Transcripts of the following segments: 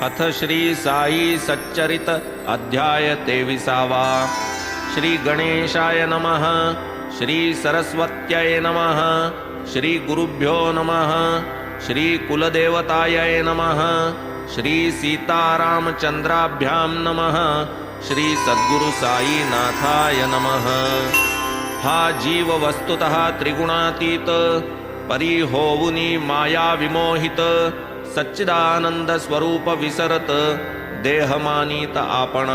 अथ श्री साई सच्चरित अध्याय 23वा। श्री गणेशाय नमः। श्री सरस्वत्यै नमः। श्री गुरुभ्यो नमः। श्री कुलदेवतायै नमः। श्री सीतारामचंद्राभ्यां नमः। श्री सद्गुरु साईनाथाय नमः। हा जीव वस्तुतः त्रिगुणातीत, परी होऊनी माया विमोहित, सच्चिदानंद स्वरूप विसरत, देह मानित आपण।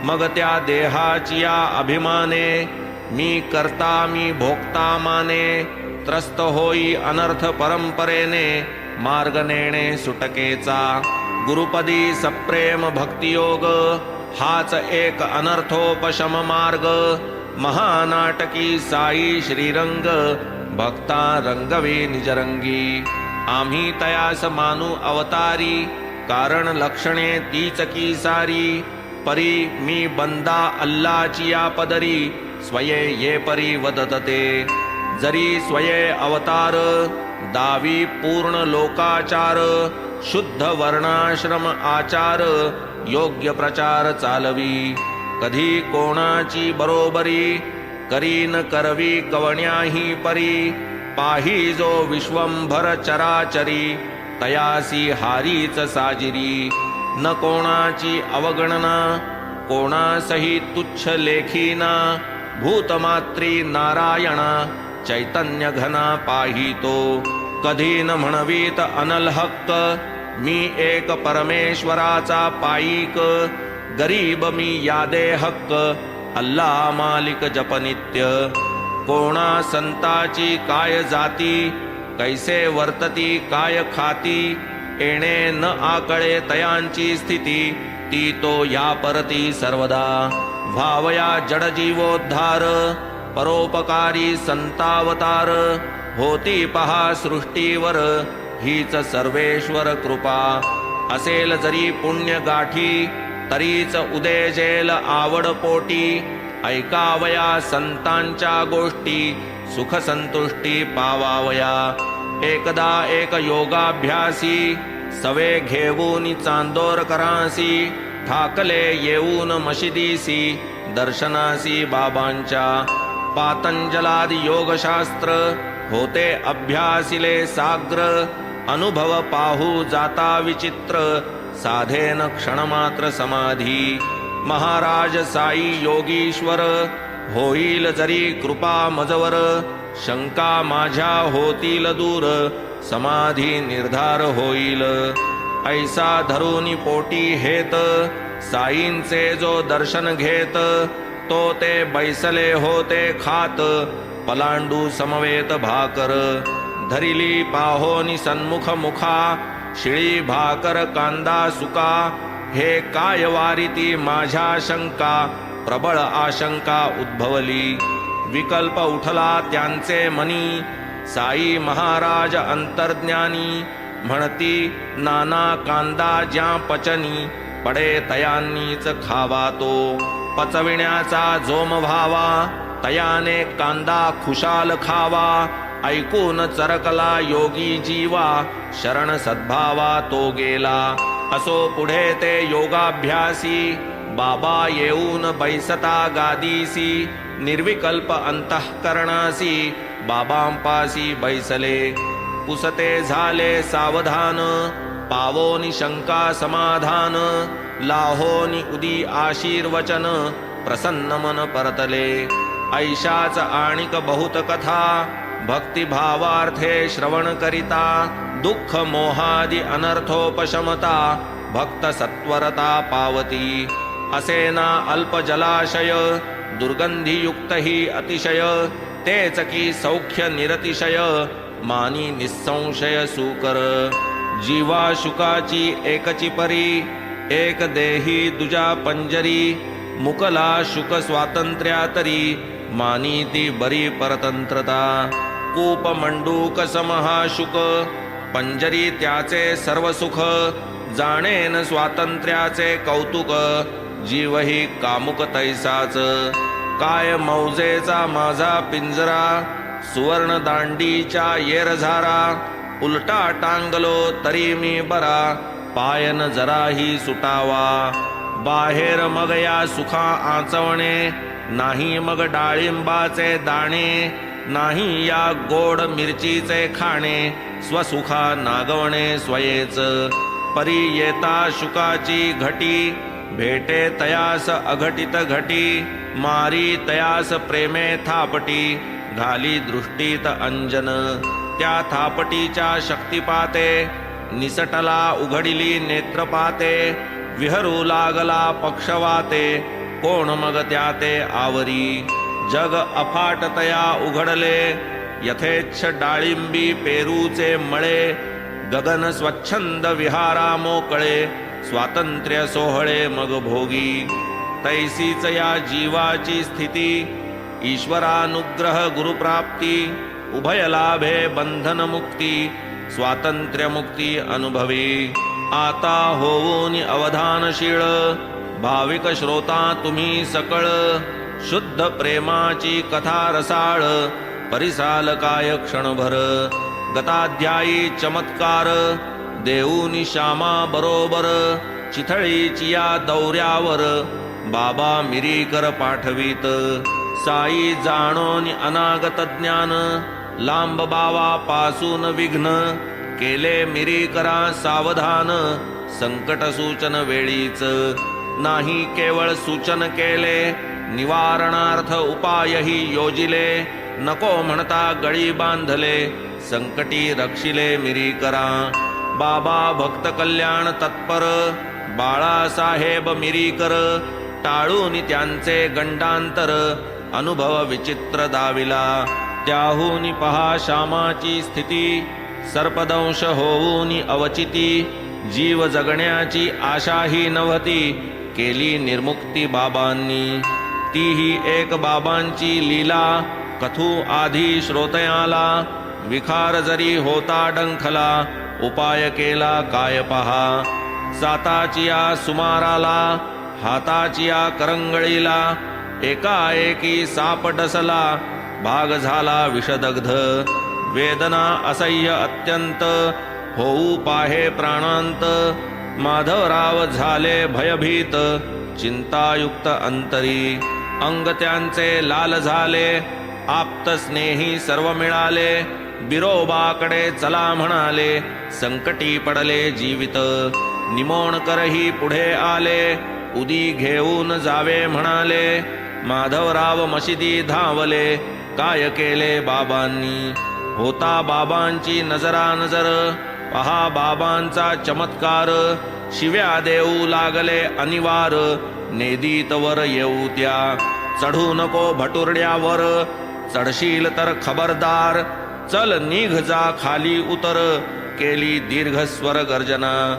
मग त्या देहाची या अभिमाने, मी करता मी भोगता माने, त्रस्त होई अनर्थ परंपरेने, मार्ग नेणे सुटकेचा। गुरुपदी सप्रेम भक्तियोग, हाच एक अनर्थोपशम मार्ग। महानाटकी साई श्रीरंग, भक्ता रंगवे निजरंगी। आम्ही तयास मानू अवतारी, कारण लक्षणे तीच की सारी। परी मी बंदा अल्लाची या पदरी, स्वये ये परी वदतते। जरी स्वये अवतार, दावी पूर्ण लोकाचार। शुद्ध वर्णाश्रम आचार, योग्य प्रचार चालवी। कधी कोणाची बरोबरी, करीन करवी कवण्याही परी। पाही जो विश्वंभर चराचरी, तयासी हारीच साजिरी। न कोणाची अवगणना, कोणासही तुच्छ लेखीना। भूतमात्री नारायणा, चैतन्य घना पाहितो। कधी न म्हणवीत अनल हक्क, मी एक परमेश्वराचा पाईक। गरीब मी यादे हक्क, अल्लाह मालिक जपनित्य। कोणा संताची काय जाती, कैसे वर्तती काय खाती। येणे न आकळे तयांची स्थिती, ती तो या परती सर्वदा। भावया जड जीवोद्धार, परोपकारी संतावतार। होती पहा सृष्टीवर, हीच सर्वेश्वर कृपा। असेल जरी पुण्य गाठी, तरीच उदेजेल आवड पोटी। ऐकावया संतांच्या गोष्टी, सुख संतुष्टी पावावया। एकदा एक योगाभ्यासी, सवे घेऊन चांदोर करासी। ठाकले येऊन मशिदीसी, दर्शनासी बाबांच्या। पातंजलादि योगशास्त्र, होते अभ्यासिले साग्र। अनुभव पाहू जाता विचित्र, साधेन क्षणमात्र समाधी। महाराज साई योगीश्वर, होईल जरी कृपा मजवर। शंका माझ्या होतील दूर, समाधी निर्धार होईल। ऐसा धरुनी पोटी हेत, साईंचे जो दर्शन घेत। तो ते बैसले होते खात, पलांडू समवेत भाकर। धरिली पाहोनी सन्मुख मुखा, शिळी भाकर कांदा सुका। हे काय वारिती माझ्या शंका, प्रबळ आशंका उद्भवली। विकल्प उठला त्यांचे मनी, साई महाराज अंतर्ज्ञानी। म्हणती नाना कांदा ज्या पचनी, पडे तयांनीच खावा तो। पचविण्याचा जोम व्हावा, तयाने कांदा खुशाल खावा। ऐकून चरकला योगी जीवा, शरण सद्भावा तो गेला। असो पुढे ते योगाभ्यासी, बाबा येऊन बैसता गादीसी। निर्विकल्प अंतःकरणासी, बाबांपासी बैसले। पुसते झाले सावधान, पावोनी शंका समाधान। लाहोनी उदी आशीर्वचन, प्रसन्न मन परतले। ऐशाच आणिक बहुत कथा, भक्तिभावार्थे श्रवण करिता। दुःख मोहादि अनर्थोपशमता, भक्त सत्वरता पावती। असेना अल्प जलाशय, दुर्गंधीयुक्त ही अतिशय। तेच की सौख्य निरतिशय, मानी निसंशय सुकर। जीवा शुकाची एकची परी, एक देही दुजा पंजरी। मुकला शुक स्वातंत्र्यातरी, मानी ती बरी परतंत्रता। कूप मंडूक समहाशुक, पंजरी त्याचे सर्व सुख। जाणेन स्वातंत्र्याचे कौतुक, जीवही कामुक तैसाच। काय मौजेचा माझा पिंजरा, सुवर्ण दांडीच्या येरझारा। उलटा टांगलो तरी मी बरा, पायन जराही सुटावा. बाहेर मग या सुखा आचवणे, नाही मग डाळिंबाचे दाणे. नाही या गोड मिरचीचे खाणे, स्वसुखा नागवणे स्वयेच. परी येता शुकाची घटी, भेटे तयास अघटित घटी. मारी तयास प्रेमे थापटी, घाली दृष्टीत अंजन. त्या थापटीच्या शक्तिपाते, निसटला उघडिली नेत्रपाते. विहरू लागला पक्षवाते, कोण मग त्याते आवरी. जग अफाटतया उघडले, यथेच्छ डाळिंबी पेरूचे मळे. गगन स्वच्छंद विहारा मोकळे, स्वातंत्र्य सोहळे मग भोगी. तैसीच या जीवाची स्थिती, ईश्वरानुग्रह गुरुप्राप्ती. उभय लाभे बंधन मुक्ती, स्वातंत्र्य मुक्ती अनुभवी. आता होऊन अवधानशीळ, भाविक श्रोता तुम्ही सकळ. शुद्ध प्रेमाची कथा रसाळ, परिसाल काय क्षणभर. गताध्यायी चमत्कार, देऊनी श्यामा बरोबर. चिथळीची या दौऱ्यावर, बाबा मिरीकर पाठवीत. साई जाणोनी अनागत ज्ञान, लांब बावा पासून विघ्न. केले मिरीकरा सावधान, संकट सूचन वेळीच. नाही केवळ सूचन केले, निवारणार्थ उपायही योजिले. नको म्हणता गळी बांधले, संकटी रक्षिले मिरीकरा. बाबा भक्त कल्याण तत्पर, बाळासाहेब मिरीकर. टाळून त्यांचे गंडांतर, अनुभव विचित्र दाविला. त्याहून पहा श्यामाची स्थिती, सर्पदंश होऊन अवचिती. जीव जगण्याची आशाही नव्हती, केली निर्मुक्ती बाबांनी. तीही एक बाबांची लीला, कथू आधी श्रोतयाला. विखार जरी होता डंखला, उपाय केला काय पहा. साताचिया सुमाराला, हाताचिया करंगळीला. एकाएकी साप डसला, भाग झाला विषदग्ध. वेदना असह्य अत्यंत, होऊ पाहे प्राणांत. माधवराव झाले भयभीत, चिंतायुक्त अंतरी. अंग त्यांचे लाल झाले, आप्त स्नेही सर्व मिळाले. बिरोबाकडे चला म्हणाले, संकटी पडले जीवित. निमोणकरही पुढे आले, उदी घेऊन जावे म्हणाले. माधवराव मशिदी धावले, काय केले बाबांनी. होता बाबांची नजरा नजर, पहा बाबांचा चमत्कार. शिव्या देऊ लागले अनिवार, नेदीत वर येऊ त्या. चढू नको भटुरड्यावर, चढशील तर खबरदार. चल निघ जा खाली उतर, केली दीर्घ स्वर गर्जना.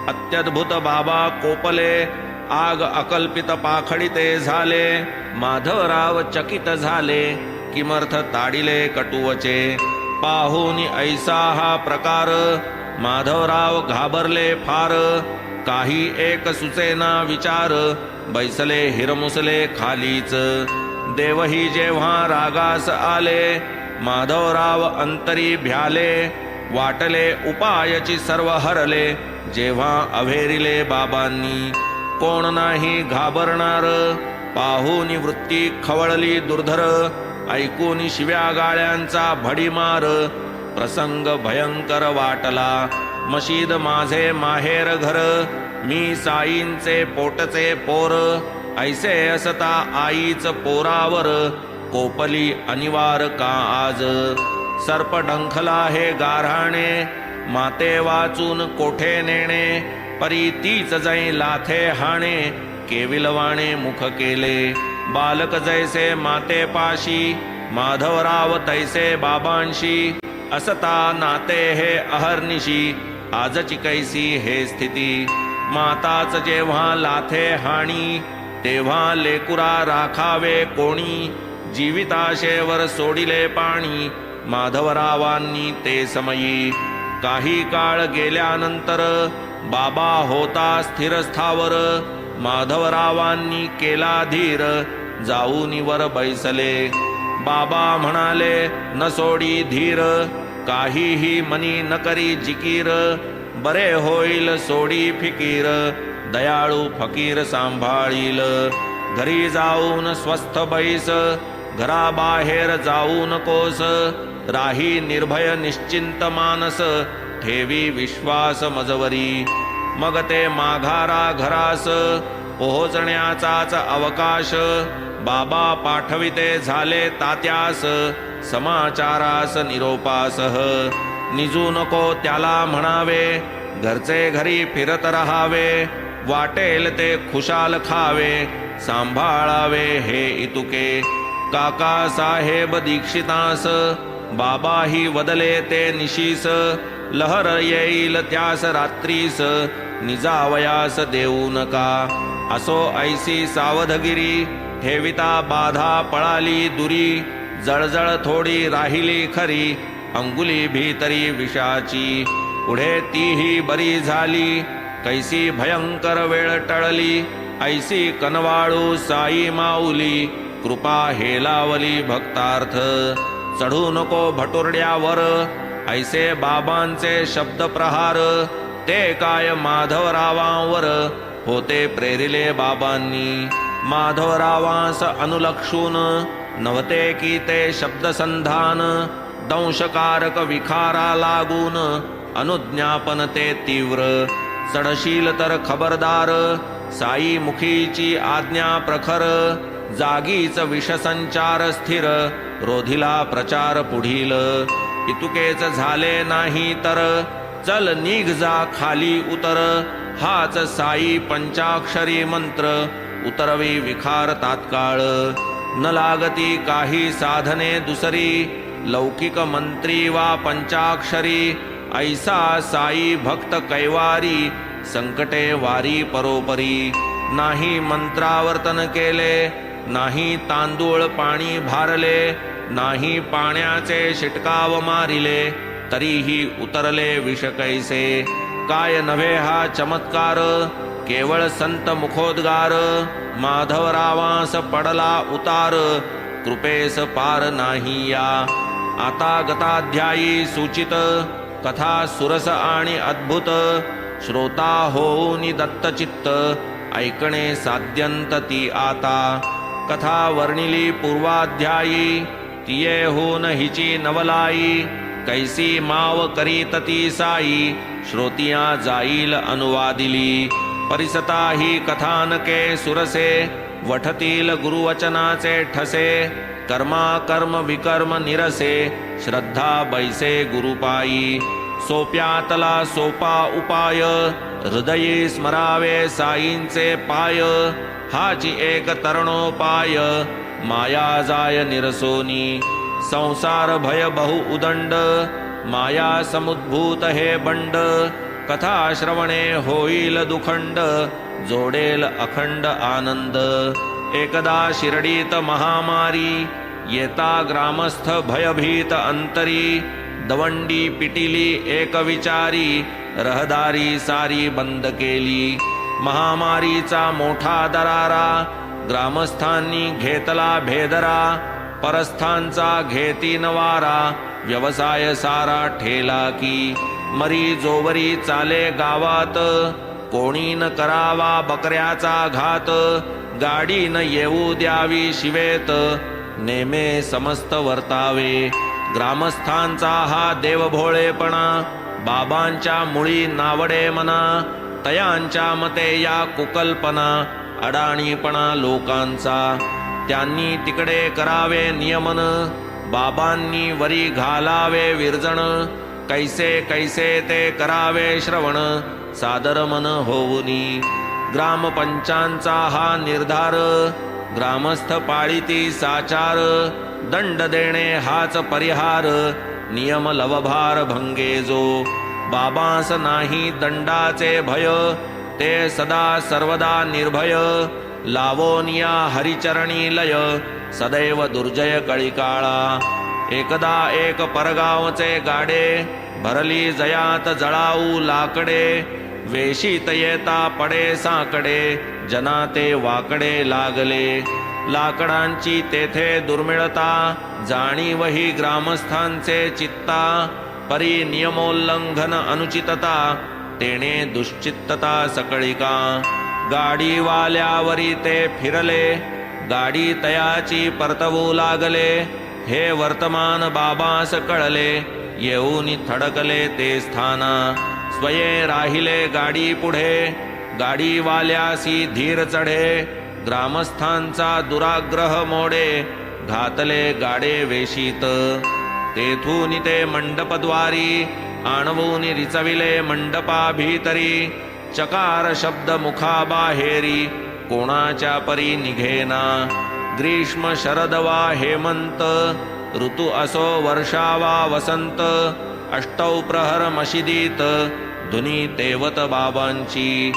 अत्यद्भुत बाबा कोपले, आग अकल्पित पाखडिते झाले. माधवराव चकित झाले, किमर्थ ताडिले कटुवचे. पाहून ऐसा हा प्रकार, माधवराव घाबरले फार. काही एक सुचेना विचार, बैसले हिरमुसले खालीच. देवही जेव्हा रागास आले, माधवराव अंतरी भ्याले. वाटले उपायची सर्व हरले, जेव्हा अभेरिले बाबांनी. कोण नाही घाबरणार, पाहून वृत्ती खवळली दुर्धर. ऐकून शिव्या गाळ्यांचा भडीमार, प्रसंग भयंकर वाटला. मशीद माझे माहेर घर, मी साईंचे पोटचे पोर. ऐसे असता आईच पोरावर, कोपली अनिवार का आज. सर्प डंखला हे गारहाणे, माते वाचून कोठे नेणे. परी तीच जै लाथे हाणे, केविलवाणे मुख केले. बालक जैसे माते पाशी, माधवराव तैसे बाबांशी. असता नाते हे अहर्निशी, आजची कैसी हे स्थिती. माताच जेव्हा लाथे हाणी, तेव्हा लेकुरा राखावे कोणी. जीविताशेवर सोडिले पाणी, माधवरावांनी ते समयी. काही काळ गेल्यानंतर, बाबा होता स्थिरस्थावर. माधवरावांनी केला धीर, जाऊन वर बैसले. बाबा म्हणाले न सोडी धीर, काहीही मनी न करी जिकीर. बरे होईल सोडी फिकीर, दयाळू फकीर सांभाळील. घरी जाऊन स्वस्थ बैस, घराबाहेर जाऊ नकोस. राही निर्भय निश्चिंत मानस, ठेवी विश्वास मजवरी. मग ते माघारा घरास, पोहोचण्याचाच अवकाश. बाबा पाठविते झाले तात्यास, समाचारास निरोपासह. निजू नको त्याला म्हणावे, घरचे घरी फिरत रहावे. वाटेल ते खुशाल खावे, सांभाळावे हे इतुके. काका साहेब दीक्षितास, बाबाही वदले ते निशीस. लहर येईल त्यास रात्रीस, निजावयास देऊ नका. असो ऐसी सावधगिरी, ठेविता बाधा पळाली दुरी. जळजळ थोडी राहिली खरी, अंगुली भीतरी विषाची. पुढे तीही बरी झाली, कैसी भयंकर वेळ टळली. ऐसी कनवाळू साई माऊली, कृपा हेलावली भक्तार्थ. चढू नको भटुरड्यावर, ऐसे बाबांचे शब्द प्रहार. ते काय माधवरावांवर, होते प्रेरिले बाबांनी. माधवरावांस अनुलक्षून, नव्हते की ते शब्दसंधान. दंशकारक विखारा लागून, अनुज्ञापन ते तीव्र. चढशील तर खबरदार, साई मुखीची आज्ञा प्रखर. जागीच विषसंचार स्थिर, रोधिला प्रचार पुढील. इतुकेच झाले नाही तर, चल निघ जा खाली उतर. हाच साई पंचाक्षरी मंत्र, उतरवी विखार तात्काळ. न लागती काही साधने दुसरी, लौकिक मंत्री वा पंचाक्षरी. ऐसा साई भक्त कैवारी, संकटे वारी परोपरी. नाही मंत्रावर्तन केले, नाही तांदूळ पाणी भारले. नाही पाण्याचे शिटकाव मारिले, तरीही उतरले विष कैसे. काय नव्हे हा चमत्कार, केवळ संत मुखोद्गार. माधवरावास पडला उतार, कृपेस पार नाही या. आता गताध्यायी सूचित, कथा सुरस आणि अद्भुत. श्रोता होऊनी दत्तचित्त, ऐकणे साध्यंत ती आता. कथा वर्णिली पूर्वाध्यायी, तिये होऊन हिची नवलाई. कैसी माव करीत ती साई, श्रोतिया जाईल अनुवादिली. परिसता ही कथानके सुरसे, वठतील गुरुवचनाचे ठसे. कर्मा कर्म विकर्म निरसे, श्रद्धा बैसे गुरुपायी. सोप्यातला सोपा उपाय, हृदयी स्मरावे साईंचे पाय. हाची एक तरणोपाय, माया जाय निरसोनी. संसार भय बहु उदंड, माया समुद्भूत हे बंड. कथा श्रवणे होईल दुखंड, जोडेल अखंड आनंद. एकदा शिर्डीत महामारी, येता ग्रामस्थ भयभीत अंतरी. दवंडी पिटिली एक विचारी, रहदारी सारी बंद केली. महामारीचा मोठा दरारा, ग्रामस्थांनी घेतला भेदरा. परस्थांचा घेती नवारा, व्यवसाय सारा ठेला की. मरी जोवरी चाले गावात, कोणी न करावा बकऱ्याचा घात. गाडी न येऊ द्यावी शिवेत, नेमे समस्त वर्तावे. ग्रामस्थांचा हा देवभोळेपणा, बाबांच्या मुळी नावडे मना. तयांच्या मते या कुकल्पना, अडाणीपणा लोकांचा. त्यांनी तिकडे करावे नियमन, बाबांनी वरी घालावे विरजण. कैसे कैसे ते करावे श्रवण, सादर मन होऊनी. ग्रामपंचांचा हा निर्धार, ग्रामस्थ पाळीती साचार. दंड देणे हाच परिहार, नियम लवभार भंगे जो. बाबांस नाही दंडाचे भय, ते सदा सर्वदा निर्भय. लावोनिया हरिचरणी लय, सदैव दुर्जय कळिकाळा. एकदा एक परगावचे गाडे, भरली जयात जळाऊ लाकडे. वेशीत येता पडे साकडे, जना ते वाकडे लागले. लाकडांची तेथे दुर्मिळता, जाणीवही ग्रामस्थांचे चित्ता. परी नियमोल्लंघन अनुचितता, तेणे दुश्चित्तता सकळिका. गाडीवाल्यावरी ते फिरले, गाडी तयाची परतवू लागले. हे वर्तमान बाबास कळले, येऊनी थडकले ते स्थाना. स्वये राहिले गाडी पुढे, गाडीवाल्यासी धीर चढे. ग्रामस्थांचा दुराग्रह मोडे, घातले गाडे वेशीत. तेथून ते मंडपद्वारी, आणवून रिचविले मंडपा भीतरी. चकार शब्द मुखाबाहेरी, कोणाच्या परी निघेना. ग्रीष्म शरद वा हेमंत, ऋतू असो वर्षा वा वसंत. अष्टौ प्रहर मशिदीत, धुनी तेवत बाबांची.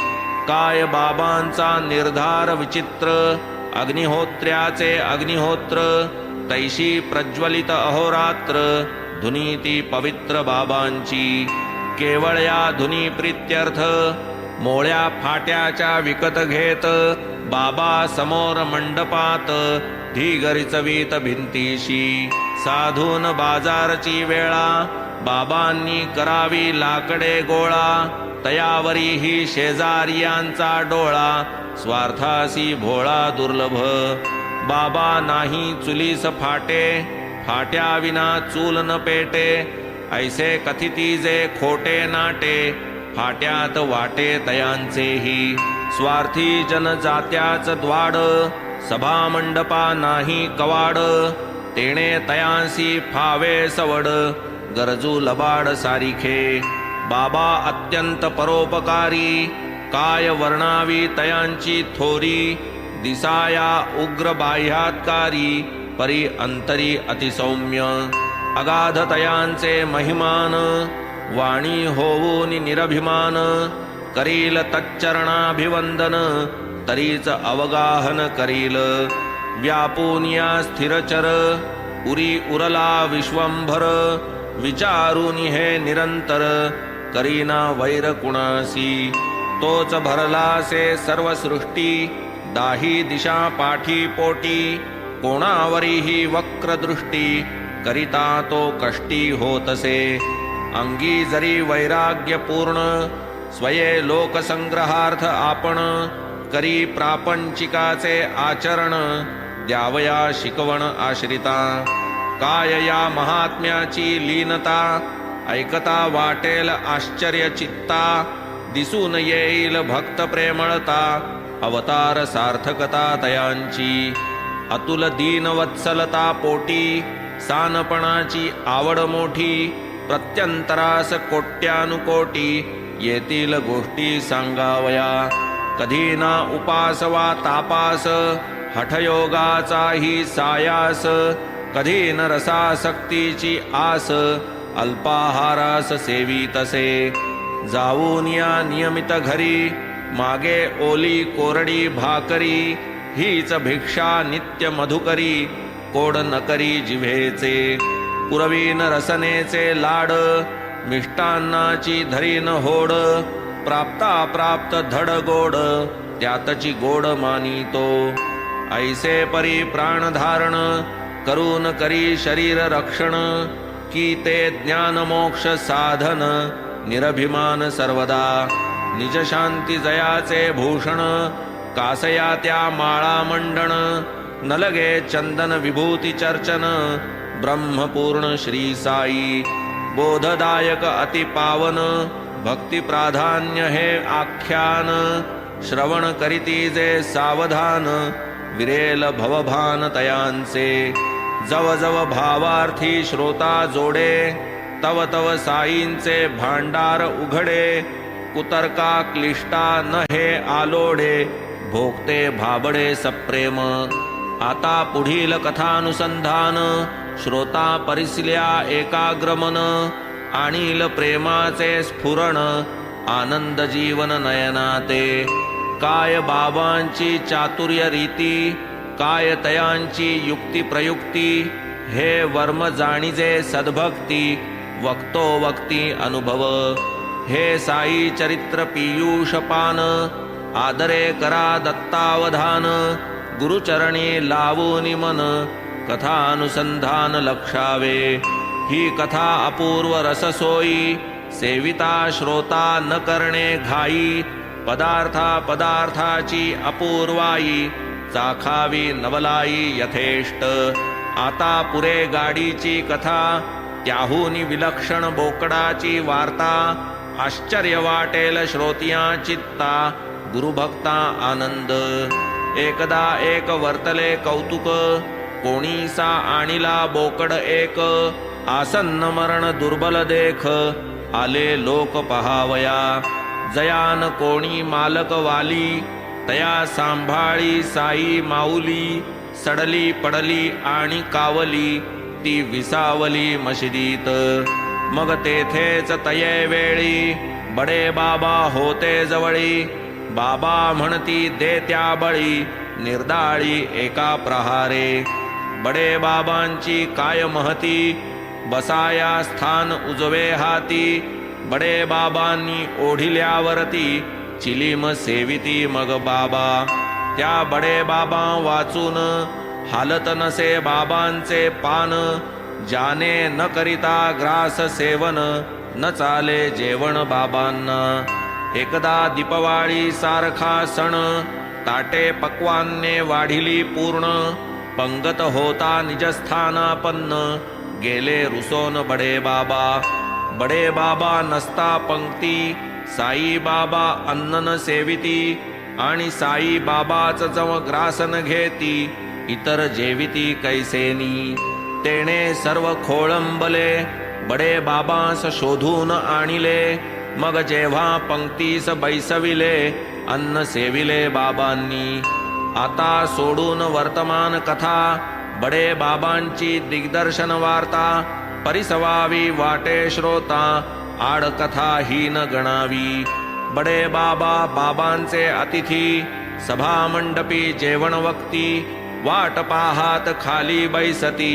काय बाबांचा निर्धार विचित्र, अग्निहोत्र्याचे अग्निहोत्र. तैशी प्रज्वलित अहोरात्र, धुनी ती पवित्र बाबांची. केवळ या धुनी प्रीत्यर्थ, मोळ्या फाट्याच्या विकत घेत. बाबा समोर मंडपात, धीगरिचवीत भिंतीशी. साधून बाजारची वेळा, बाबांनी करावी लाकडे गोळा. तयावरी ही शेजारियांचा डोळा, स्वार्थासी भोळा दुर्लभ. बाबा नाही चुलीस फाटे, फाट्या विना चूल न पेटे. ऐसे कथिती जे खोटे नाटे, फाट्यात वाटे तयांचेही. स्वार्थी जनजात्याच द्वाड, सभा मंडपा नाही कवाड. तेणे तयांसी फावे सवड, गरजू लबाड सारिखे. बाबा अत्यंत परोपकारी, काय वर्णावी तयांची थोरी. दिसाया उग्र बाह्यात्कारी, परी अंतरी अतिसौम्य. अगाध तयांचे महिमान, वाणी होऊन निरभिमान. करील तच्चरणाभिवंदन, तरीच अवगाहन करील. व्यापूनिया स्थिरचर, उरी उरला विश्वंभर. विचारून हे निरंतर, करीना वैर कुणासी. तोच भरलासे सर्व सृष्टी, दाही दिशा पाठी पोटी. कोणावरीही वक्र दृष्टी, करिता तो कष्टी होतसे. अंगी जरी वैराग्य पूर्ण, स्वये लोकसंग्रहार्थ आपण. करी प्रापंचिकाचे आचरण, द्यावया शिकवण आश्रिता. काय या महात्म्याची लीनता, ऐकता वाटेल आश्चर्य चित्ता. दिसून येईल भक्त प्रेमळता, अवतार सार्थकता तयांची. अतुल दीनवत्सलता पोटी, सानपणाची आवड मोठी. प्रत्यंतरास कोट्यानुकोटी, येतील गोष्टी सांगावया. कधी ना उपास वा तापास, हठयोगाचाही सायास. कधी न रसासक्तीची आस, अल्पाहारास सेवितसे. जाऊन या नियमित घरी, मागे ओली कोरडी भाकरी. हीच भिक्षा नित्य मधुकरी, कोड न करी जिव्हेचे. पुरवीन रसनेचे लाड, मिष्टान्नाची धरीन होड. प्राप्ता प्राप्त धड गोड, त्यातची गोड मानितो. ऐसे परी प्राणधारण, करून करी शरीर रक्षण. की ते ज्ञान मोक्ष साधन, निरभिमान सर्वदा. निज शांती जयाचे भूषण, कासया त्या माळा मंडण. न लगे चंदन विभूती चर्चन, ब्रह्मपूर्ण श्री साई. बोधदायक अति पावन, भक्ती प्राधान्य हे आख्यान. श्रवण करीती जे सावधान, विरेल भवभान तयांचे. जव जव भावार्थी श्रोता जोडे, तव तव साईंचे भांडार उघडे. कुतर्का क्लिष्टा न हे आलोडे, भोगते भाबडे सप्रेम. आता पुढील कथानुसंधान, श्रोता परिसल्या एकाग्रमन. आणील प्रेमाचे स्फुरण, आनंद जीवन नयनाते. काय बाबांची चातुर्य रीती, काय तयांची युक्ती प्रयुक्ती. हे वर्म जाणीजे सद्भक्ती, वक्तो वक्ती अनुभव. हे साई चरित्र पीयूष पान, आदरे करा दत्तावधान. गुरुचरणी लावूनि मन, कथानुसंधान लक्षावे. ही कथा अपूर्व रससोयी, सेविता श्रोता न करणे घाई, पदार्थाची अपूर्वाई, चाखावी नवलाई यथेष्ट। आता पुरे गाडीची कथा, त्याहूनी विलक्षण बोकडाची वार्ता, आश्चर्य वाटेल श्रोतिया चित्ता, गुरुभक्ता आनंद। एकदा एक वर्तले कौतुक, कोणीसा आणिला बोकड एक, आसन्न मरण दुर्बल देख, आले लोक पहावया। जयान कोणी मालक वाली, तया सांभाळी साई माऊली, सडली पडली आणि कावली, ती विसावली मशिदीत। मग तेथेच तये वेळी, बडे बाबा होते जवळी, बाबा म्हणती दे त्या बळी, निर्दाळी एका प्रहारे। बडे बाबांची काय महती, बसाया स्थान उजवे हाती, बडे बाबांनी ओढिल्यावरती, चिलीम सेविती मग बाबा। त्या बडे बाबा वाचून, हालत नसे बाबांचे पान, जाने न करिता ग्रास सेवन, न चाले जेवण बाबांना। एकदा दीपवाळी सारखा सण, ताटे पक्वान्ने वाढिली पूर्ण, पंगत होता निजस्थानापन्न, गेले रुसोन बडे बाबा। बडे बाबा नसता पंक्ती, साई बाबा अन्न न सेविती, आणि साई बाबाच जव ग्रासन घेती, इतर जेविती कैसेनी। तेने सर्व खोळंबले, बडे बाबास शोधून आणिले, मग जेव्हा पंक्तीस बैसविले, अन्न सेविले बाबांनी। आता सोडून वर्तमान कथा, बडे बाबांची दिग्दर्शन वार्ता, परिसवावी वाटे श्रोता, आड कथा ही न गणावी। बडे बाबा बाबांचे अतिथी, सभा मंडपी जेवण वक्ती, वाट पाहात खाली बैसती,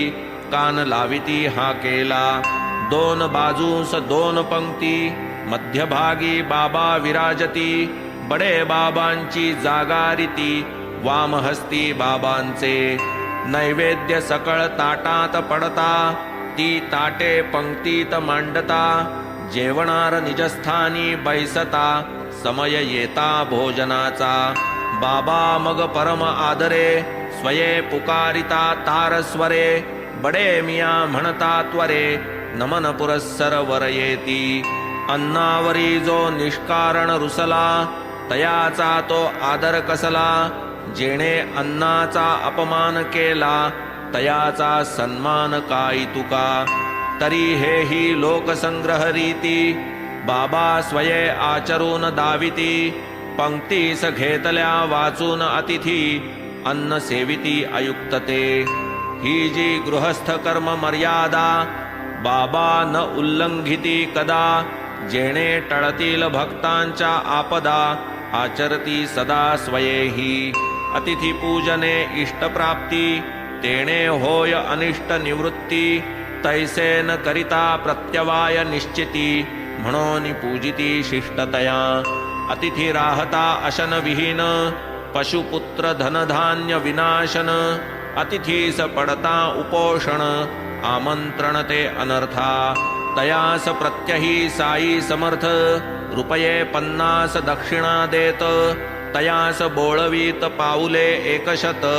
कान लाविती हा केला। दोन बाजूस दोन पंक्ती, मध्यभागी बाबा विराजती, बडे बाबांची जागा रीती, वामहस्ती बाबांचे। नैवेद्य सकळ ताटात पडता, ती ताटे पंक्तीत मांडता, जेवणार निजस्थानी बैसता, समय येता भोजनाचा। बाबा मग परम आदरे, स्वये पुकारिता तारस्वरे, बडे मिया म्हणता त्वरे, नमन पुरस्सर वर येती। अन्नावरी जो निष्कारण रुसला, तयाचा तो आदर कसला, जेणे अन्नाचा अपमान केला, तयाचा सन्मान काय तुका। तरी हेही लोकसंग्रह रीती, बाबा स्वये आचरून दाविती, पंक्तीस घेतल्या वाचून अतिथी, अन्न सेविती अयुक्तते। ही जी गृहस्थ कर्म मर्यादा, बाबा न उल्लंघिती कदा, जेणे टळतील भक्तांच्या आपदा, आचरती सदा स्वयेही। अतिथी पूजने इष्टप्राप्ती, तेणे होय अनिष्ट निवृत्ती, तैसे न करिता प्रत्यवाय निश्चिती, म्हणून पूजिती शिष्टतया। अतिथी राहता अशन विहीन, पशुपुत्र धनधान्य विनाशन, अतिथीस पडता उपोषण, आमंत्रण ते अनर्था। तयास प्रत्यही साई समर्थ, रुपये 50 दक्षिणा देत, तयास बोळवीत पाऊले 100,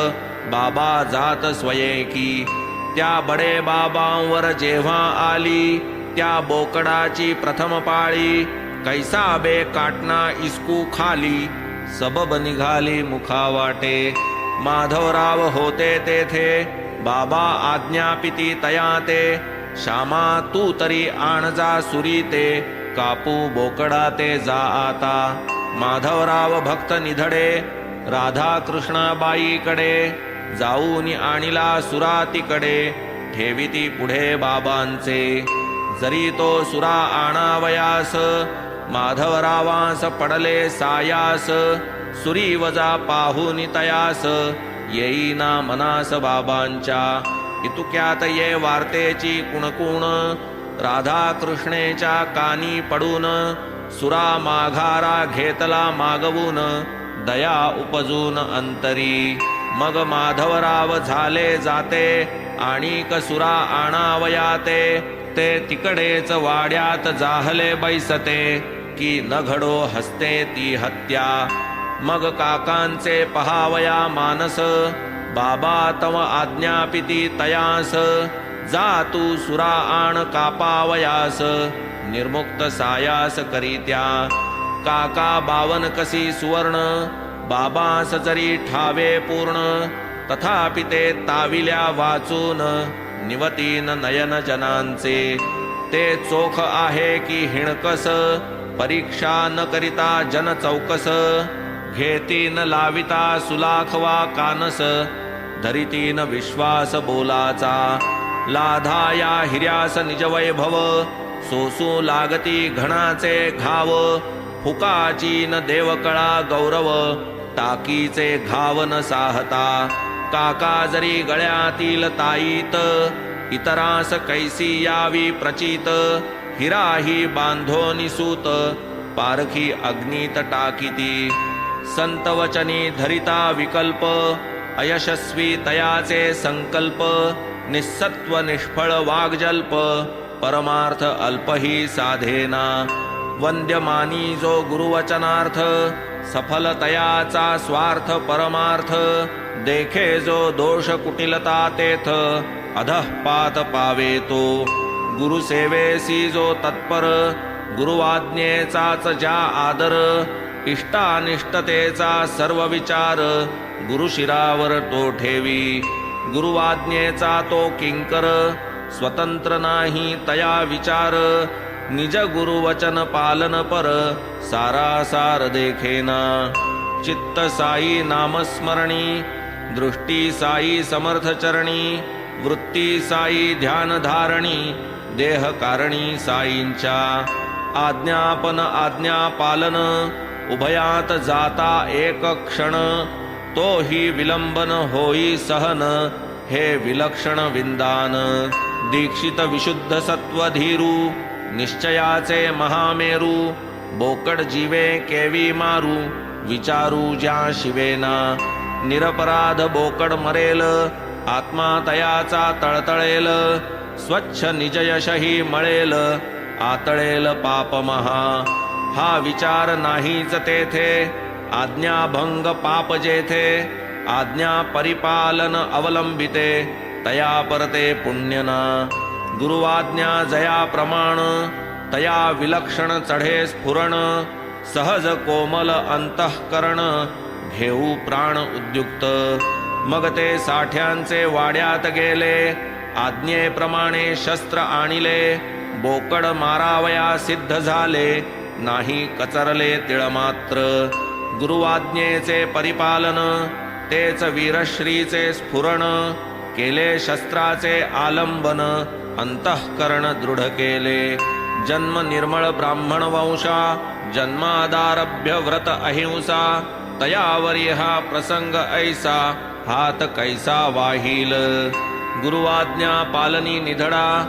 बाबा जात स्वयेकी। त्या बडे बाबांवर जेव्हा आली, त्या बोकडाची प्रथम पाळी, कैसा बे काटना इसकू खाली, सबब निघाली मुखावाटे। माधवराव होते तेथे, बाबा आज्ञापिती तया ते, श्यामा तू तरी आण जा सुरी ते, कापू बोकडा ते जा आता। माधवराव भक्त निधडे, राधा कृष्णाबाईकडे, जाऊन आणिला सुरातीकडे, ठेविती पुढे बाबांचे। जरी तो सुरा आणावयास, माधवरावास पडले सायास, सुरी वजा पाहून तयास, येईना मनास बाबांच्या। इतुक्यात ये वार्तेची कुणकुण, राधा कृष्णेच्या कानी पडून, सुरा माघारा घेतला मागवून, दया उपजून अंतरी। मग माधवराव झाले जाते, आणि कसुरा आणावयाते, ते तिकडेच वाड्यात जाहले बैसते, की न घडो हसते ती हत्या. मग काकांचे पहावया मानस, बाबा तव आज्ञापिती तयास. जा तू सुरा आण कापावयास, निर्मुक्त सायास करीत्या. काका 52 कसी सुवर्ण, बाबास जरी ठावे पूर्ण. तथापि ते ताविल्या वाचून, निवतीन नयन जनांचे. ते चोख आहे की हिणकस, परीक्षा न करिता जन चौकस. घेतीन लाविता सुलाखवा कानस, धरितीन विश्वास बोलाचा. लाधाया हिर्यास निज वैभव, सोसू लागती घणाचे घाव. फुकाची न देवकळा गौरव, टाकीचे घाव न साहता. काका जरी गळ्यातील ताईत, इतरास कैसी यावी प्रचित. हिराही बांधोनी सूत, पारखी अग्नीत टाकीती. संत वचनी धरिता विकल्प, अयशस्वी तयाचे संकल्प. निस्सत्व निष्फळ वाग्जल्प, परमार्थ अल्पही साधेना. वंद्यमानी जो गुरुवचनार्थ, सफल तयाचा स्वार्थ परमार्थ. देखे जो दोष कुटिलता तेथ, अधः पात पावे तो. गुरुसेवेसी जो तत्पर, गुरुवाज्ञेचाच ज्या आदर. इष्टानिष्टतेचा सर्व विचार, गुरुशिरावर तो ठेवी. गुरुवाज्ञेचा तो किंकर, स्वतंत्र नाही तया विचार. निज गुरुवचन पालन पर, सारासार देखेना. चित्त साई नामस्मरणी, दृष्टी साई समर्थ चरणी. वृत्ती साई ध्यान धारणी, देह कारणी साईंच्या. आज्ञापन आज्ञा पालन, उभयात जाता एक क्षण. तो ही विलंबन होई सहन, हे विलक्षण विंदान. दीक्षित विशुद्ध सत्व धीरू, निश्चयाचे महामेरू. बोकड जीवे केवी मारू, विचारू ज्या शिवेना. निरपराध बोकड मरेल, आत्मा तयाचा तळतळेल. स्वच्छ निजयशही मळेल, आतळेल पाप महा. हा विचार नाहीच तेथे, आज्ञाभंग पाप जेथे. आज्ञा परिपालन अवलंबिते, तया परते पुण्यना. गुरुवाज्ञा जया प्रमाण, तया विलक्षण चढे स्फुरण. सहज कोमल अंतःकरण, घेऊ प्राण उद्युक्त. मग ते साठ्यांचे वाड्यात गेले, आज्ञेप्रमाणे शस्त्र आणिले. बोकड मारावया सिद्ध झाले, नाही कचरले तिळमात्र. गुरुवाज्ञेचे परिपालन, तेच वीरश्रीचे स्फुरण. केले शस्त्राचे आलंबन, अंतःकरण दृढ केले. जन्म निर्मळ ब्राह्मण वंशा, जन्मादारभ्य व्रत अहिंसा. तयावरी हा प्रसंग ऐसा, हात कैसा वाहील. गुरुवाज्ञा पालनी निधडा,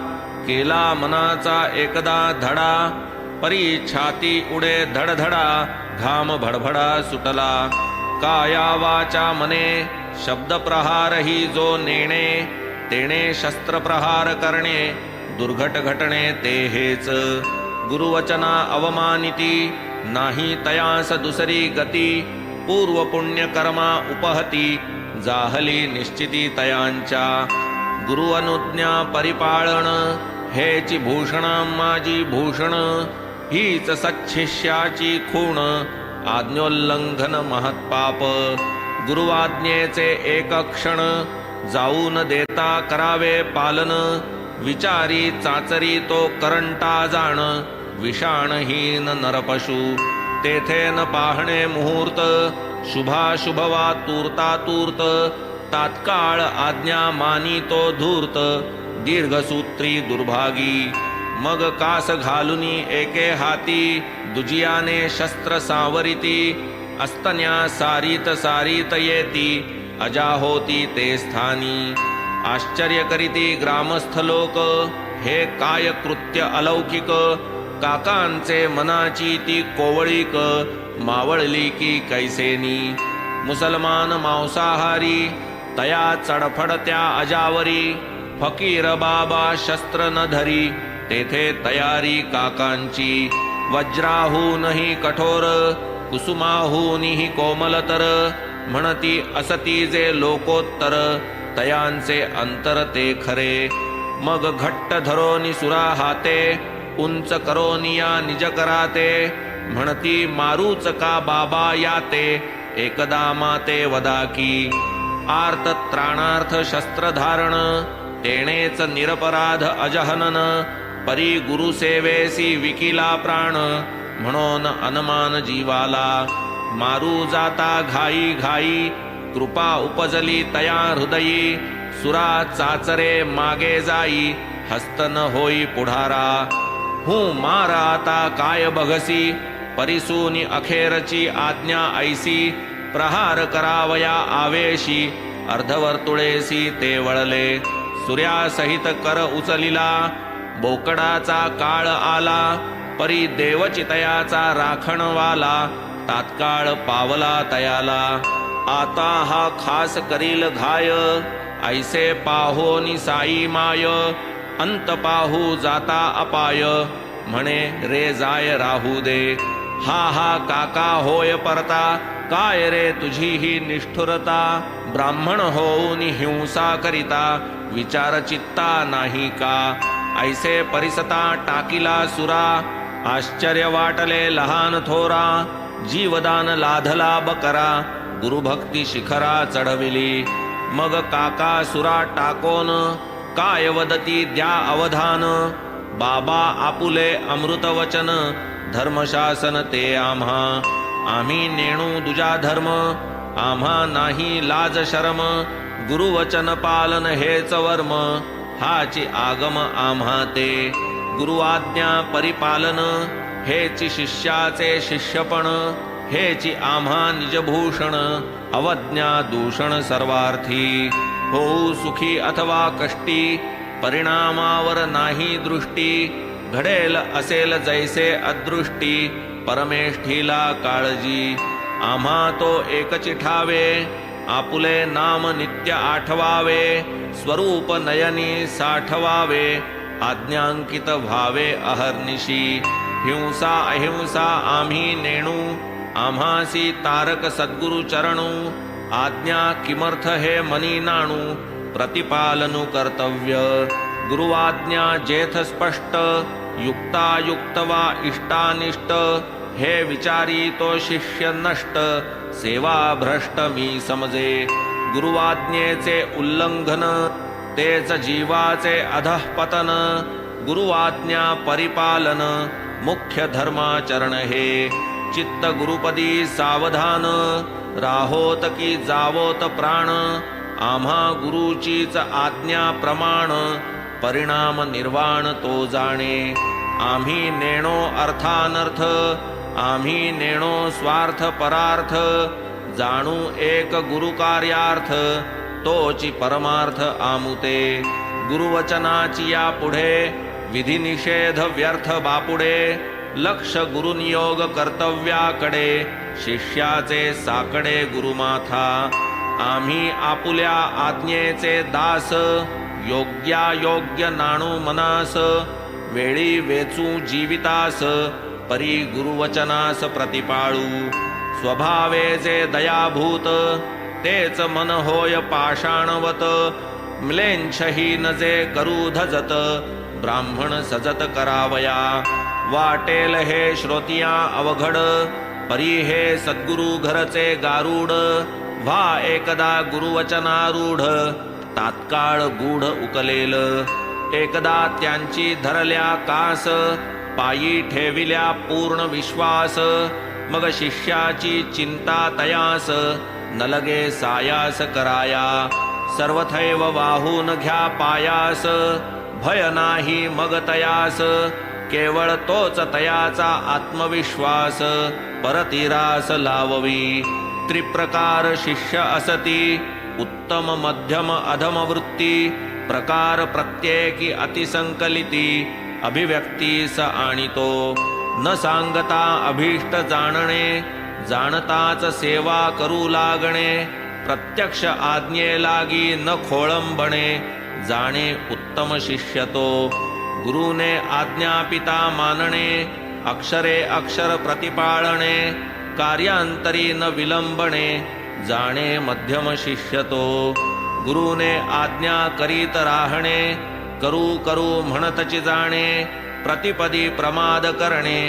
केला मनाचा एकदा धडा. परी छाती उडे धडधडा, घाम भडभडा सुटला. काया वाचा मने, शब्द प्रहार ही जो नेणे. तेणे शस्त्र प्रहार करणे, दुर्घट घटणे ते हेच. गुरुवचना अवमानिती, नाही तयास दुसरी गती. पूर्व पुण्य कर्मा उपहती, जाहली निश्चिती तयांच्या. गुरु अनुज्ञा परिपाळण, हेची भूषण माझी भूषण. हीच सच्छिष्याची खूण, आज्ञोल्लंघन महत्पाप. गुरुवाज्ञेचे एक क्षण, जाऊन देता करावे पालन. विचारी चाचरी तो करंटा जाण, विषाणहीन नरपशु. तेथे न पाहणे मुहूर्त, शुभाशुभ वा तूर्ता तूर्त. तात्काळ आज्ञा मानी तो धूर्त, दीर्घसूत्री दुर्भागी. मग कास घालुनी एके हाती, दुजियाने शस्त्र सावरिती. अस्तन्या सारीत सारीत येती, अजा होती ते स्थानी. आश्चर्य करीती ग्रामस्थ लोक, हे काय कृत्य अलौकिक. काकांचे मनाची ती कोवळीक, मावळली की कैसेनी. मुसलमान मांसाहारी, तया चडफड त्या अजावरी. फकीर बाबा शस्त्र न धरी, तेथे तयारी काकांची. वज्राहूनही कठोर कुसुमाहूनही कोमलतर, म्हणती असती जे लोकोत्तर, तयांचे अंतर ते खरे. मग घट्ट धरोनी सुरा हाते, उंच करोनिया निज कराते, म्हणती मारूच का बाबा याते, एकदा माते वदा की. आर्त त्राणार्थ शस्त्रधारण, तेणेच निरपराध अजहनन, परी गुरुसेवेसी विकिला प्राण, म्हणून अनुमान जीवाला. मारू जाता घाई घाई, कृपा उपजली तया हृदयी, सुरा चाचरे मागे जाई, हस्त न होई पुढारा. हूँ मारा आता काय बघसी, परिसूनी अखेरची आज्ञा ऐसी, प्रहार करावया आवेशी, अर्धवर्तुळेसी ते वळले. सूर्यासहित कर उचलिला, बोकडाचा काळ आला, परी देवचितयाचा राखणवाला, तात्काळ पावला तयाला. आता हा खास करील घाय, ऐसे पाहोनी साई माय, अंत पाहू जाता अपाय, म्हणे रे जाय राहू दे. हा हा काका होय परता, काय रे तुझी ही निष्ठुरता, ब्राह्मण होऊन हिंसा करिता, विचार चित्ता नाही का. ऐसे परिसता टाकिला सुरा, आश्चर्य वाटले लहान थोरा, जीवदान लाधला बकरा, गुरुभक्ती शिखरा चढविली. मग काका सुरा टाकोन, काय वदती द्या अवधान, बाबा आपुले अमृत वचन, धर्मशासन ते आम्हा. आम्ही नेणू दुजा धर्म, आम्हा नाही लाज शरम, गुरुवचन पालन हेच वर्म, हाची आगम आम्हा ते. गुरुआज्ञा परिपालन, हेची शिष्याचे शिष्यपण, हेची आम्हा निजभूषण, अवज्ञा दूषण सर्वार्थी. होऊ सुखी अथवा कष्टी, परिणामावर नाही दृष्टी, घडेल असेल जैसे अदृष्टी, परमेष्ठीला काळजी. आम्हा तो एकची ठावे, आपुले नाम नित्य आठवावे, स्वरूप नयनी साठवावे, आज्ञांकित व्हावे अहर्निशी. हिंसा अहिंसा आम्ही नेणू, आम्हासी तारक सद्गुरु चरणू, आज्ञा किमर्थ हे मनी नाणू, प्रतिपालनु कर्तव्य. गुरुआज्ञा जेथ स्पष्ट, युक्तायुक्त वा इष्टानिष्ट, हे विचारी तो शिष्य नष्ट, सेवा भ्रष्ट मी समजे. गुरुआज्ञेचे उल्लंघन, तेच जीवाचे अधःपतन, गुरुआज्ञा परिपालन, मुख्य धर्माचरण हे. चित्त गुरुपदी सावधान, राहोत की जावोत प्राण, आम्हा गुरुचीच आज्ञा प्रमाण, परिणाम निर्वाण तो जाणे. आम्ही नेणो अर्थानर्थ, आम्ही नेणो स्वार्थ परार्थ, जाणू एक गुरुकार्यार्थ, तोची परमार्थ आमुते. गुरुवचनाची या पुढे, विधी निषेध व्यर्थ बापुडे, लक्ष गुरुनियोग कर्तव्याकडे, शिष्याचे साकडे गुरुमाथा. आम्ही आपुल्या आज्ञेचे दास, योग्यायोग्य नाणू मनास, वेळी वेचू जीवितास, परी गुरुवचनास प्रतिपाळू. स्वभावे जे दयाभूत, तेच मन होय पाषाणवत, म्लेच्छहीन जे करू धजत, ब्राह्मण सजत करावया. वाटेल हे श्रोतिया अवघड, परी हे सद्गुरु घरचे गारूड, व्हा एकदा गुरुवचनारूढ, तात्काळ गूढ उकलेल. एकदा त्यांची धरल्या कास, पायी ठेविल्या पूर्ण विश्वास, मग शिष्याची चिंता तयास, नलगे सायास कराया. सर्वथैव वाहून घ्या पायास, भय नाही मग तयास, केवळ तोच तयाचा आत्मविश्वास, परतीरास लाववी. त्रिप्रकार शिष्य असती, उत्तम मध्यम अधम वृत्ती, प्रकार प्रत्येकी अतिसंकलिती, अभिव्यक्तीस आणितो. न सांगता अभीष्ट जाणणे, जाणताच सेवा करू लागणे, प्रत्यक्ष आज्ञे लागी न खोळंबणे, जाणे उत्तम शिष्य तो. गुरुने आज्ञापिता मानणे अक्षरे अक्षर प्रतिपाळणे कार्यांतरी न विलंबणे जाणे मध्यम शिष्यतो गुरुने आज्ञा करीत राहणे करू करू म्हणतची जाणे प्रतिपदी प्रमाद करणे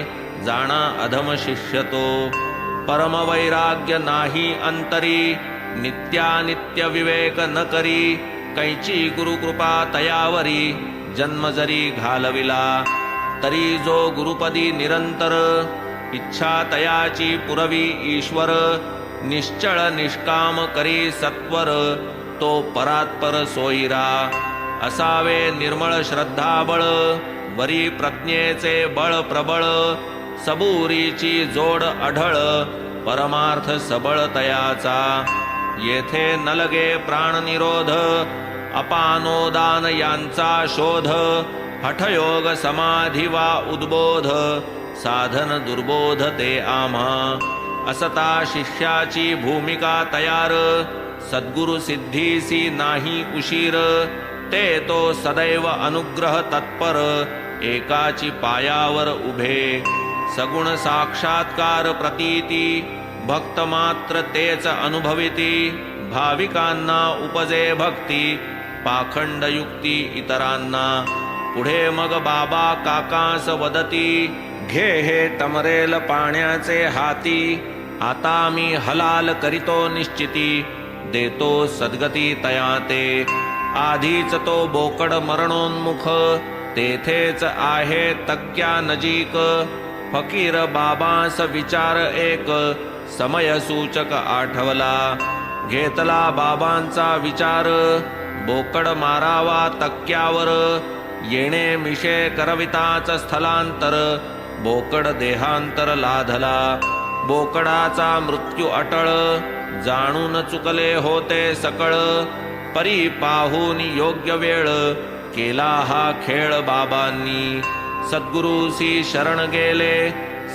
जाणा अधम शिष्यतो परमवैराग्य नाही अंतरी नित्यानित्य विवेक न करी कैची गुरुकृपा तयावरी जन्म जरी घालविला तरी जो गुरुपदी निरंतर इच्छा तयाची पुरवी ईश्वर निश्चळ निष्काम करी सत्वर तो परात्पर सोयीरा असावे निर्मळ श्रद्धाबळ वरी प्रज्ञेचे बळ प्रबळ सबुरीची जोड अढळ परमार्थ सबळ तयाचा येथे न लगे प्राणनिरोध अपानोदान यांचा शोध हठयोग समाधी वा उद्बोध साधन दुर्बोध ते आम्हा असता शिष्याची भूमिका तयार सद्गुरु सिद्धीसी नाही उशीर ते तो सदैव अनुग्रह तत्पर एकाची पायावर उभे सगुण साक्षात्कार प्रतीती भक्त मात्र तेच अनुभविती भाविकांना उपजे भक्ती पाखंड युक्ती इतरांना पुढे मग बाबा काकास वदती घे हे टमरेल पाण्याचे हाती आता मी हलाल करीतो निश्चिती देतो सद्गती तयाते आधीच तो बोकड मरणोन्मुख तेथेच आहे तक्क्या नजीक फकीर बाबांस विचार एक समय सूचक आठवला घेतला बाबांचा विचार बोकड मारावा तक्क्यावर येणे मिशे करविताच स्थलांतर बोकड देहांतर लाधला बोकडाचा मृत्यू अटळ जाणून चुकले होते सकळ परी पाहून योग्य वेळ केला हा खेळ बाबांनी सद्गुरूसी शरण गेले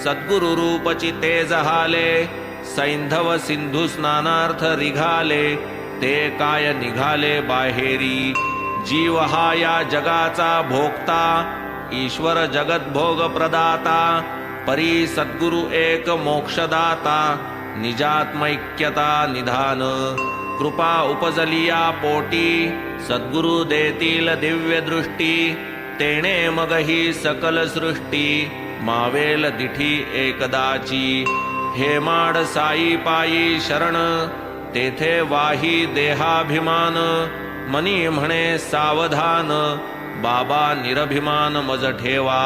सद्गुरु रूपची तेज हाले सैंधव सिंधू स्नानार्थ रिघाले ते काय निघाले बाहेरी जीव हा या जगाचा भोगता ईश्वर जगत भोग प्रदाता परी सद्गुरु एक मोक्षदाता निजात्मैक्यता निधान कृपा उपजलिया पोटी सद्गुरु देतील दिव्य दृष्टी तेणे मग ही सकल सृष्टी मावेल दिठी एकदाची हेमाड साई पायी शरण तेथे वाही देहाभिमान मनी म्हणे सावधान बाबा निरभिमान मज ठेवा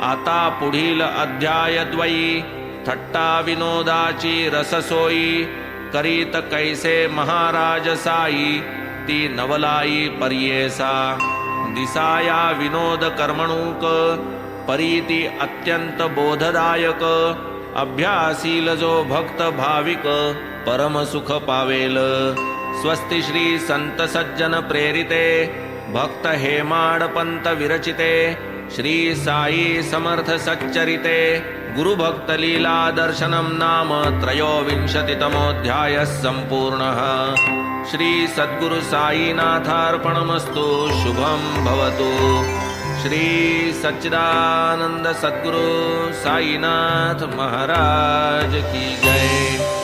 आता पुढील अध्याय द्वयी थट्टा विनोदाची रससोयी करीत कैसे महाराज साई ती नवलाई पर्येसा दिसाया विनोद कर्मणूक परीती अत्यंत बोधदायक अभ्यासील जो भक्त भाविक परम सुख पावेल स्वस्ति श्री संत सज्जन प्रेरिते भक्त हेमाड पंत विरचिते श्री साई समर्थ सच्चरिते गुरु भक्त लीला दर्शनम नाम त्रयोविंशतितमोऽध्यायः सम्पूर्णः श्री सद्गुरु साईनाथार्पणमस्तु शुभं भवतु श्री सच्चिदानंद सद्गुरु साईनाथ महाराज की जय।